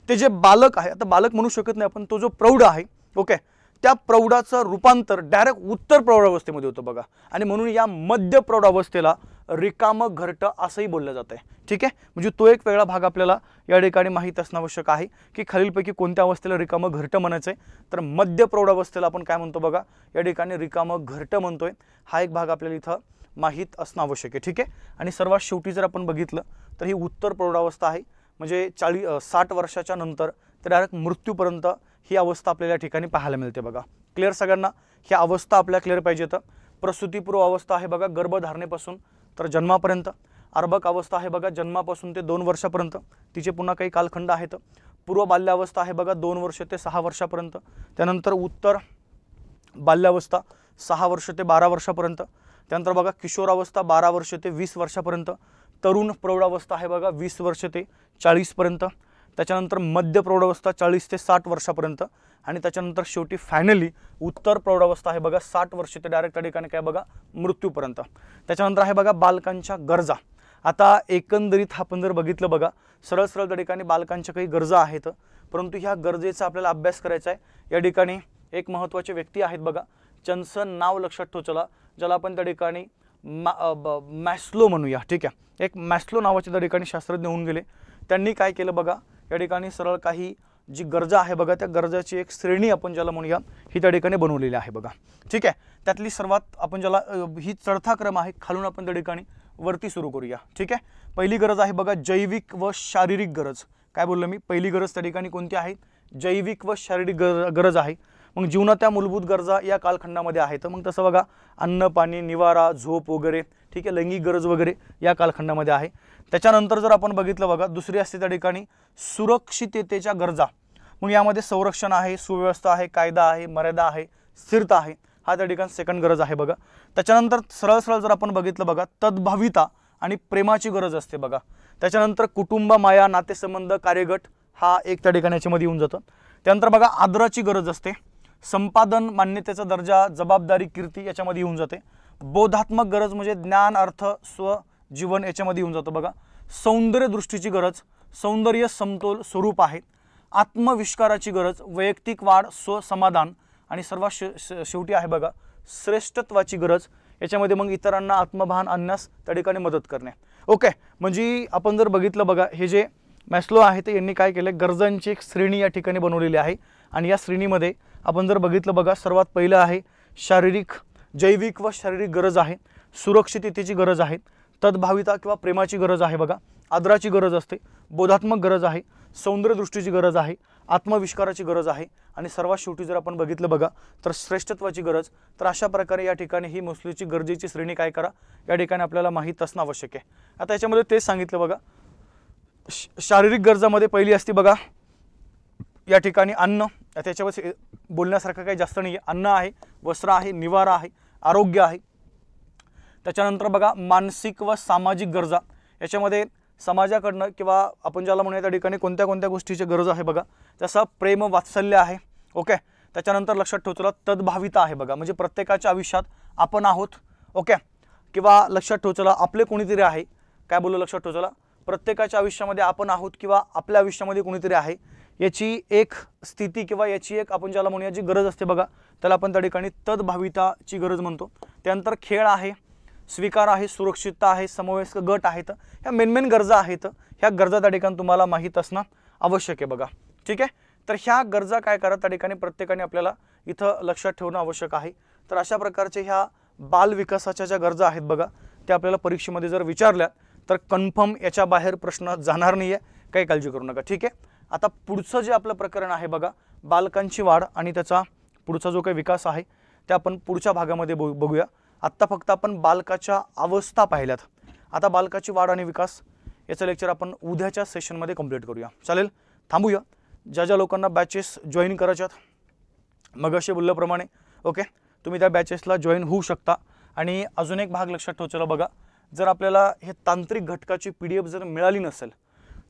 ते जे बालक आहे, आता बालक म्हणू शकत नाही आपण, तो जो प्रौढ आहे, ओके, त्या प्रौढाचं रूपांतर डायरेक्ट उत्तर प्रौढ अवस्थेमध्ये होतं बघा। आणि म्हणून या मध्य प्रौढ अवस्थेला रिकाम घरट असंही बोललं जात आहे। ठीक आहे, म्हणजे तो एक वेगळा भाग आपल्याला या ठिकाणी माहीत असणं आवश्यक आहे की खालीलपैकी कोणत्या अवस्थेला रिकाम घरट म्हणायचंय, तर मध्य प्रौढ अवस्थेला आपण काय म्हणतो बघा, या ठिकाणी रिकाम घरट म्हणतोय। हा एक भाग आपल्याला इथं माहीत असणं आवश्यक आहे। ठीक आहे। आणि सर्वात शेवटी जर आपण बघितलं तर ही उत्तर प्रौढ अवस्था आहे, म्हणजे 60 वर्षाच्या नंतर तर डायरेक्ट मृत्यूपर्यंत ही अवस्था आपल्याला या ठिकाणी पाहायला मिळते बघा। क्लिअर सगळ्यांना, ह्या अवस्था आपल्याला क्लिअर पाहिजे। तर प्रसूतीपूर्व अवस्था आहे बघा, गर्भधारणेपासून तर जन्मापर्यंत। अर्भक अवस्था आहे बघा, जन्मापासून ते 2 वर्षापर्यंत, तिचे पुन्हा काही कालखंड आहेत। पूर्व बाल्यावस्था आहे बघा, 2 वर्ष ते 6 वर्षापर्यंत। त्यानंतर उत्तर बाल्यावस्था 6 वर्ष ते 12 वर्षापर्यंत। त्यानंतर बघा किशोरावस्था 12 वर्ष ते 20 वर्षापर्यंत। तरुण प्रौढावस्था आहे बघा 20 वर्ष ते 40 पर्यंत। त्याच्यानंतर मध्य प्रौढावस्था 40 ते 60 वर्षापर्यंत। आणि त्याच्यानंतर शेवटी फायनली उत्तर प्रौढावस्था आहे बघा 60 वर्ष ते डायरेक्ट त्या ठिकाणी काय बघा मृत्यूपर्यंत। त्याच्यानंतर आहे बघा बालकांच्या गरजा। आता एकंदरीत आपण जर बघितलं बघा, सरळ सरळ त्या ठिकाणी बालकांच्या काही गरजा आहेत, परंतु ह्या गरजेचा आपल्याला अभ्यास करायचा आहे। या ठिकाणी एक महत्त्वाचे व्यक्ती आहेत बघा, त्यांचं नाव लक्षात ठेवा चला, ज्याला आपण त्या ठिकाणी मॅस्लो म्हणूया। ठीक आहे, एक मॅस्लो नावाचे त्या ठिकाणी शास्त्रज्ञ होऊन गेले। त्यांनी काय केलं बघा, या ठिकाणी सरळ काही जी गरजा आहे बघा, त्या गरजाची एक श्रेणी आपण ज्याला म्हणूया ही त्या ठिकाणी बनवलेली आहे बघा। ठीक आहे, त्यातली सर्वात आपण ज्याला ही चढता क्रम आहे, खालून आपण त्या ठिकाणी वरती सुरू करूया। ठीक आहे, पहिली गरज आहे बघा जैविक व शारीरिक गरज। काय बोललो मी, पहिली गरज त्या ठिकाणी कोणती आहे, जैविक व शारीरिक गरज आहे। मग जीवनाच्या मूलभूत गरजा या कालखंडामध्ये आहेत। मग तसं बघा अन्न, पाणी, निवारा, झोप वगैरे, ठीक आहे, लैंगिक गरज वगैरे या कालखंडामध्ये आहे। त्याच्यानंतर जर आपण बघितलं बघा, दुसरी असते त्या ठिकाणी सुरक्षिततेच्या गरजा। मग यामध्ये संरक्षण आहे, सुव्यवस्था आहे, कायदा आहे, मर्यादा आहे, स्थिरता आहे, हा त्या ठिकाणी सेकंड गरज आहे बघा। त्याच्यानंतर सरळ सरळ जर आपण बघितलं बघा, तद्भाविता आणि प्रेमाची गरज असते बघा। त्याच्यानंतर कुटुंब, माया, नातेसंबंध, कार्यगट हा एक त्या ठिकाणी याच्यामध्ये येऊन जातं। त्यानंतर बघा आदराची गरज असते, संपादन, मान्यतेचा दर्जा, जबाबदारी, कीर्ती याच्यामध्ये येऊन जाते। बोधात्मक गरज म्हणजे ज्ञान, अर्थ, स्व, जीवन याच्यामध्ये येऊन जातं बघा। सौंदर्य दृष्टीची गरज, सौंदर्य, समतोल, स्वरूप आहे। आत्मविष्काराची गरज, वैयक्तिक वाढ, स्वसमाधान आणि सर्वात शेवटी आहे बघा श्रेष्ठत्वाची गरज। याच्यामध्ये मग इतरांना आत्मभान आणण्यास त्या ठिकाणी मदत करणे। ओके, म्हणजे आपण जर बघितलं बघा, हे जे मॅस्लो आहे ते यांनी काय केलं, गरजांची एक श्रेणी या ठिकाणी बनवलेली आहे। आणि या श्रेणीमध्ये आपण जर बघितलं बघा, सर्वात पहिलं आहे शारीरिक, जैविक व शारीरिक गरज आहे, सुरक्षिततेची गरज आहे, तद्भाविता किंवा प्रेमाची गरज आहे बघा, आदराची गरज असते, बोधात्मक गरज आहे, सौंदर्य दृष्टीची गरज आहे, आत्मविष्काराची गरज आहे आणि सर्वात शेवटी जर आपण बघितलं बघा तर श्रेष्ठत्वाची गरज। तर अशा प्रकारे या ठिकाणी ही मॅस्लोची गरजेची श्रेणी काय करा या ठिकाणी आपल्याला माहीत असणं आवश्यक आहे। आता याच्यामध्ये तेच सांगितलं बघा, शारीरिक गरजामध्ये पहिली असते बघा या ठिकाणी अन्न। त्याच्यावर बोलण्यासारखं काही जास्त नाही आहे, अन्न आहे, वस्त्र आहे, निवारा आहे, आरोग्य आहे। त्याच्यानंतर बघा मानसिक व सामाजिक गरजा, याच्यामध्ये समाजाकडनं किंवा आपण ज्याला म्हणूया त्या ठिकाणी कोणत्या कोणत्या गोष्टीची गरज आहे बघा, जसं प्रेम वात्सल्य आहे. ओके, त्याच्यानंतर लक्षात ठेव चला तद्भाविता आहे बघा, म्हणजे प्रत्येकाच्या आयुष्यात आपण आहोत. ओके, किंवा लक्षात ठेव चला आपले कोणीतरी आहे. काय बोललो लक्षात ठेव चला, प्रत्येकाच्या आयुष्यामध्ये आपण आहोत किंवा आपल्या आयुष्यामध्ये कोणीतरी आहे, याची एक स्थिती किंवा याची एक आपण ज्याला म्हणूया जी गरज असते बघा, त्याला आपण त्या ठिकाणी तद्भाविताची गरज म्हणतो. त्यानंतर खेळ आहे, स्वीकार आहे, सुरक्षितता आहे, समवयस्क गट आहेत. ह्या मेन गरजा आहेत. ह्या गरजा त्या ठिकाणी तुम्हाला माहीत असणं आवश्यक आहे बघा. ठीक आहे, तर ह्या गरजा काय करा त्या ठिकाणी प्रत्येकाने आपल्याला इथं लक्षात ठेवणं आवश्यक आहे. तर अशा प्रकारचे ह्या बाल विकासाच्या ज्या गरजा आहेत बघा, त्या आपल्याला परीक्षेमध्ये जर विचारल्या तर कन्फर्म याच्या बाहेर प्रश्न जाणार नाही आहे, काही काळजी करू नका. ठीक आहे, आता पुढचं जे आपलं प्रकरण आहे बघा, बालकांची वाढ आणि त्याचा पुढचा जो काही विकास आहे ते आपण पुढच्या भागामध्ये बघूया. आत्ता फक्त आपण बालकाच्या अवस्था पाहिल्यात. आता बालकाची वाढ आणि विकास याचं लेक्चर आपण उद्याच्या सेशनमध्ये कंप्लीट करूया. चालेल, थांबूया. ज्या लोकांना बॅचेस जॉईन करायच्यात मग असे बोलल्याप्रमाणे ओके तुम्ही त्या बॅचेसला जॉईन होऊ शकता. आणि अजून एक भाग लक्षात ठेवचला बघा, जर आपल्याला हे तांत्रिक घटकाची PDF जर मिळाली नसेल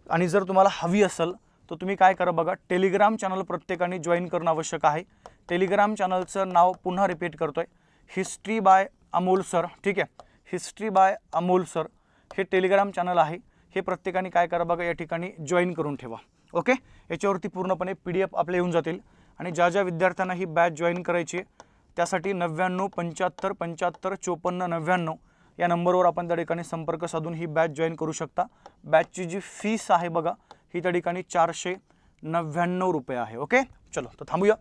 आणि जर तुम्हाला हवी असेल तर तुम्ही काय करा बघा, टेलिग्राम चॅनल प्रत्येकाने जॉईन करणं आवश्यक आहे. टेलिग्राम चॅनलचं नाव पुन्हा रिपीट करतोय, हिस्ट्री बाय अमोल सर. ठीक आहे, हिस्ट्री बाय अमोल सर हे टेलिग्राम चॅनल आहे. हे प्रत्येकाने काय करा बघा, या ठिकाणी जॉईन करून ठेवा. ओके, याच्यावरती पूर्णपणे PDF आपले येऊन जातील. आणि ज्या विद्यार्थ्यांना ही बॅच जॉईन करायची त्यासाठी 99 75 75 54 99 या नंबरवर आपण त्या ठिकाणी संपर्क साधून ही बॅच जॉईन करू शकता. बॅचची जी फीस आहे बघा ही त्या ठिकाणी 499 रुपये आहे. ओके, चलो तर थांबूया,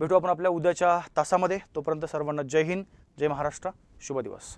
भेटू आपण आपल्या उद्याच्या तासामध्ये. तोपर्यंत सर्वांना जय हिंद, जय महाराष्ट्र, शुभ दिवस.